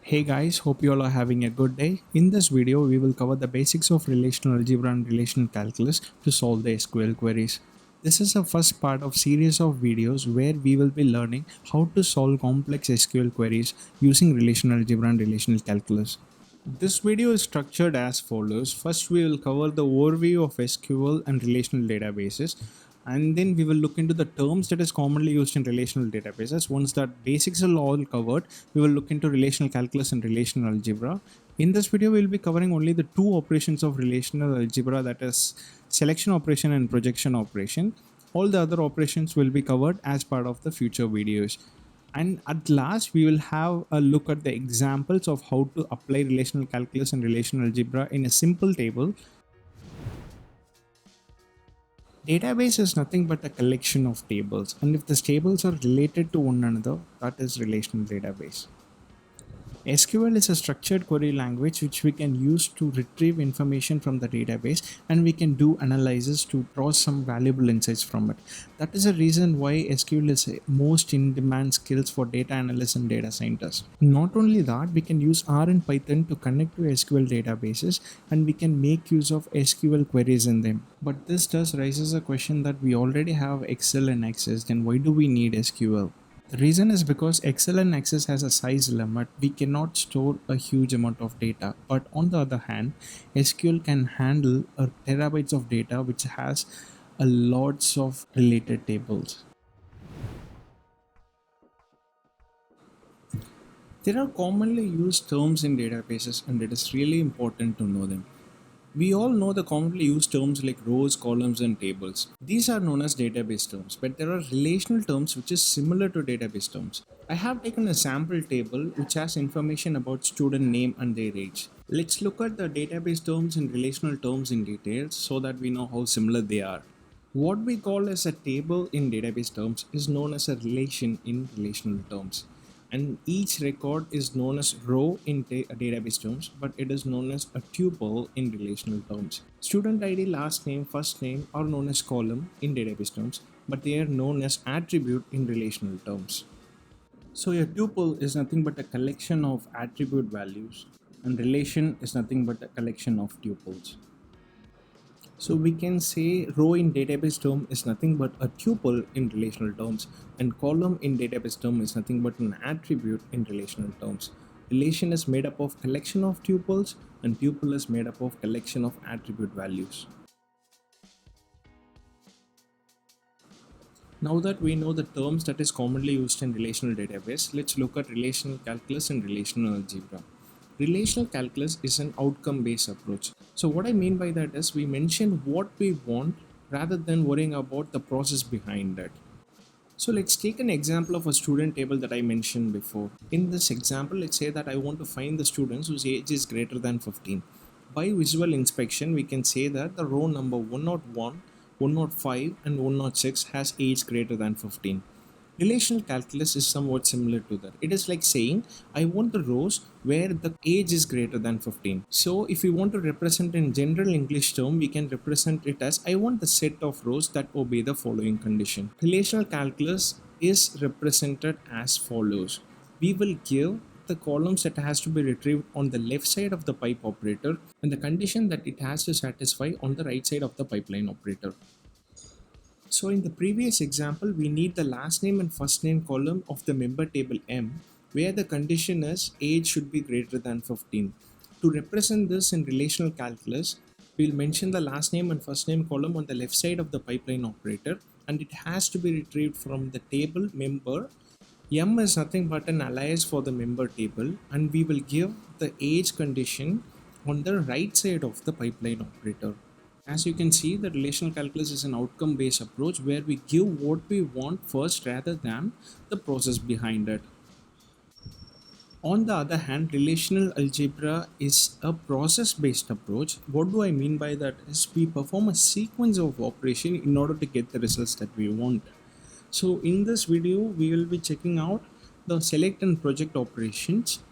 Hey guys, hope you all are having a good day. In this video, we will cover the basics of relational algebra and relational calculus to solve the SQL queries. This is the first part of series of videos where we will be learning how to solve complex SQL queries using relational algebra and relational calculus. This video is structured as follows. First, we will cover the overview of SQL and relational databases, and then we will look into the terms that is commonly used in relational databases. Once that basics are all covered, we will look into relational calculus and relational algebra. In this video, we will be covering only the two operations of relational algebra, that is selection operation and projection operation. All the other operations will be covered as part of the future videos. And at last, we will have a look at the examples of how to apply relational calculus and relational algebra in a simple table. Database is nothing but a collection of tables, and if the tables are related to one another, that is relational database. SQL is a structured query language which we can use to retrieve information from the database, and we can do analysis to draw some valuable insights from it. That is the reason why SQL is a most in demand skills for data analysts and data scientists. Not only that, we can use R and Python to connect to SQL databases, and we can make use of SQL queries in them. But this does raises a question that we already have Excel and Access, then why do we need SQL? The reason is because Excel and Access has a size limit. We cannot store a huge amount of data. But on the other hand, SQL can handle a terabytes of data which has a lots of related tables. There are commonly used terms in databases, and it is really important to know them. We all know the commonly used terms like rows, columns, and tables. These are known as database terms, but there are relational terms which is similar to database terms. I have taken a sample table which has information about student name and their age. Let's look at the database terms and relational terms in detail so that we know how similar they are. What we call as a table in database terms is known as a relation in relational terms, and each record is known as row in database terms, but it is known as a tuple in relational terms. Student ID, last name, first name are known as column in database terms, but they are known as attribute in relational terms. So a tuple is nothing but a collection of attribute values, and relation is nothing but a collection of tuples. So we can say row in database term is nothing but a tuple in relational terms, and column in database term is nothing but an attribute in relational terms. Relation is made up of collection of tuples, and tuple is made up of collection of attribute values. Now that we know the terms that is commonly used in relational database, let's look at relational calculus and relational algebra. Relational calculus is an outcome based approach. So what I mean by that is we mention what we want rather than worrying about the process behind it. So let's take an example of a student table that I mentioned before. In this example, let's say that I want to find the students whose age is greater than 15. By visual inspection, we can say that the row number 101, 105 and 106 has age greater than 15. Relational calculus is somewhat similar to that. It is like saying I want the rows where the age is greater than 15. So if we want to represent in general English term, we can represent it as I want the set of rows that obey the following condition. Relational calculus is represented as follows. We will give the columns that has to be retrieved on the left side of the pipe operator and the condition that it has to satisfy on the right side of the pipeline operator. So in the previous example, we need the last name and first name column of the member table M, where the condition is age should be greater than 15. To represent this in relational calculus, we'll mention the last name and first name column on the left side of the pipeline operator, and it has to be retrieved from the table member. M is nothing but an alias for the member table, and we will give the age condition on the right side of the pipeline operator. As you can see, the relational calculus is an outcome based approach where we give what we want first rather than the process behind it. On the other hand, relational algebra is a process based approach. What do I mean by that is we perform a sequence of operation in order to get the results that we want. So in this video, we will be checking out the select and project operations.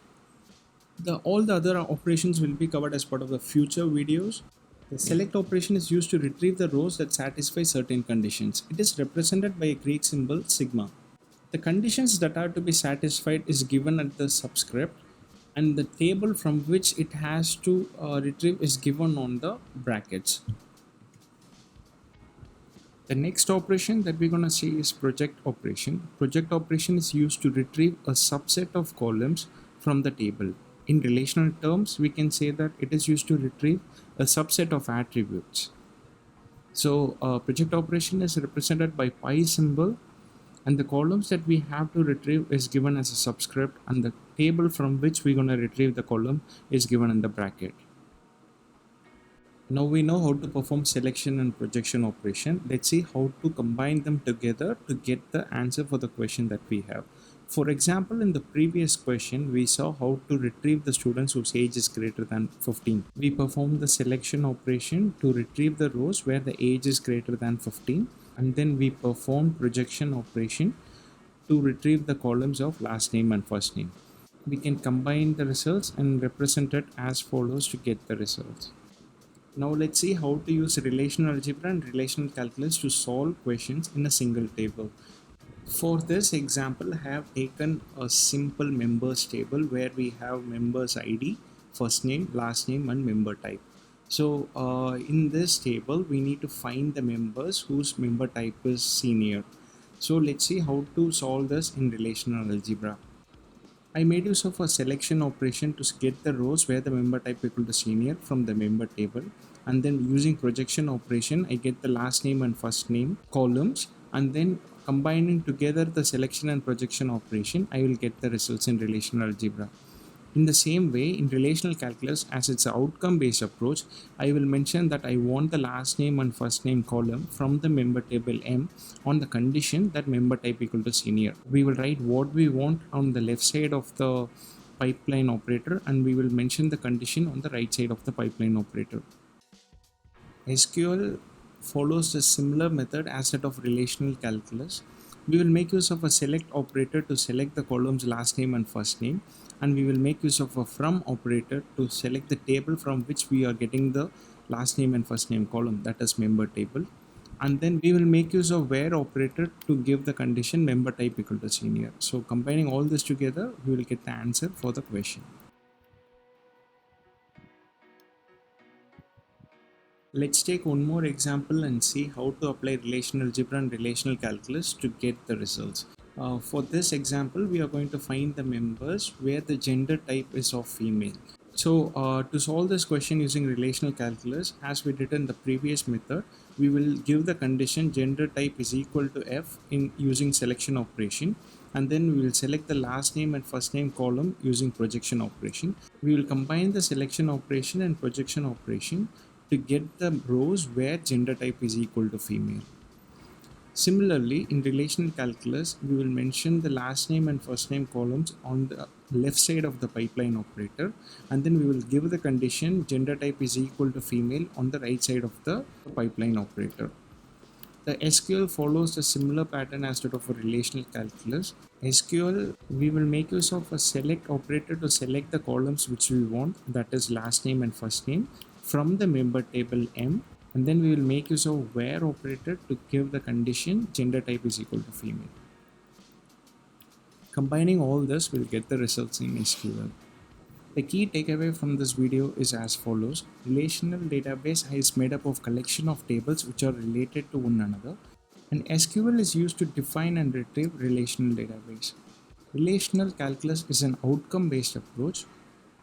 All the other operations will be covered as part of the future videos. The select operation is used to retrieve the rows that satisfy certain conditions. It is represented by a Greek symbol sigma. The conditions that are to be satisfied is given at the subscript, and the table from which it has to retrieve is given on the brackets. The next operation that we're going to see is project operation. Project operation is used to retrieve a subset of columns from the table. In relational terms, we can say that it is used to retrieve a subset of attributes. So project operation is represented by pi symbol, and the columns that we have to retrieve is given as a subscript, and the table from which we're going to retrieve the column is given in the bracket. Now we know how to perform selection and projection operation. Let's see how to combine them together to get the answer for the question that we have. For example, in the previous question, we saw how to retrieve the students whose age is greater than 15. We performed the selection operation to retrieve the rows where the age is greater than 15, and then we performed projection operation to retrieve the columns of last name and first name. We can combine the results and represent it as follows to get the results. Now let's see how to use relational algebra and relational calculus to solve questions in a single table. For this example, I have taken a simple members table where we have members ID, first name, last name, and member type. So in this table, we need to find the members whose member type is senior. So let's see how to solve this in relational algebra. I made use of a selection operation to get the rows where the member type equal to senior from the member table, and then using projection operation I get the last name and first name columns, and then combining together the selection and projection operation I will get the results in relational algebra. In the same way, in relational calculus, as it's an outcome based approach, I will mention that I want the last name and first name column from the member table M on the condition that member type equal to senior. We will write what we want on the left side of the pipeline operator, and we will mention the condition on the right side of the pipeline operator. SQL follows a similar method as that of relational calculus. We will make use of a select operator to select the columns last name and first name, and we will make use of a from operator to select the table from which we are getting the last name and first name column, that is member table, and then we will make use of where operator to give the condition member type equal to senior. So combining all this together, we will get the answer for the question. Let's take one more example and see how to apply relational algebra and relational calculus to get the results. For this example, we are going to find the members where the gender type is of female. So to solve this question using relational calculus, as we did in the previous method, we will give the condition gender type is equal to F in using selection operation, and then we will select the last name and first name column using projection operation. We will combine the selection operation and projection operation to get the rows where gender type is equal to female. Similarly, in relational calculus, we will mention the last name and first name columns on the left side of the pipeline operator, and then we will give the condition gender type is equal to female on the right side of the pipeline operator. The SQL follows a similar pattern as that of a relational calculus. SQL, we will make use of a select operator to select the columns which we want, that is last name and first name, from the member table M, and then we will make use of where operator to give the condition gender type is equal to female. Combining all this, we'll get the results in SQL. The key takeaway from this video is as follows. Relational database is made up of collection of tables which are related to one another, and SQL is used to define and retrieve relational database. Relational calculus is an outcome-based approach,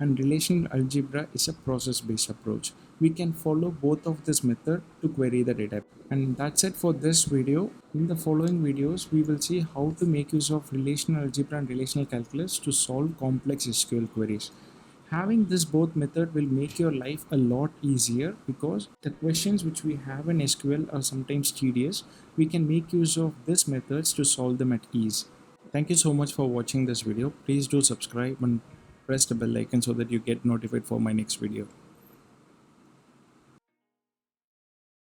and relational algebra is a process-based approach. We can follow both of this method to query the data. And that's it for this video. In the following videos, we will see how to make use of relational algebra and relational calculus to solve complex SQL queries. Having this both method will make your life a lot easier, because the questions which we have in SQL are sometimes tedious. We can make use of these methods to solve them at ease. Thank you so much for watching this video. Please do subscribe and press the bell icon so that you get notified for my next video.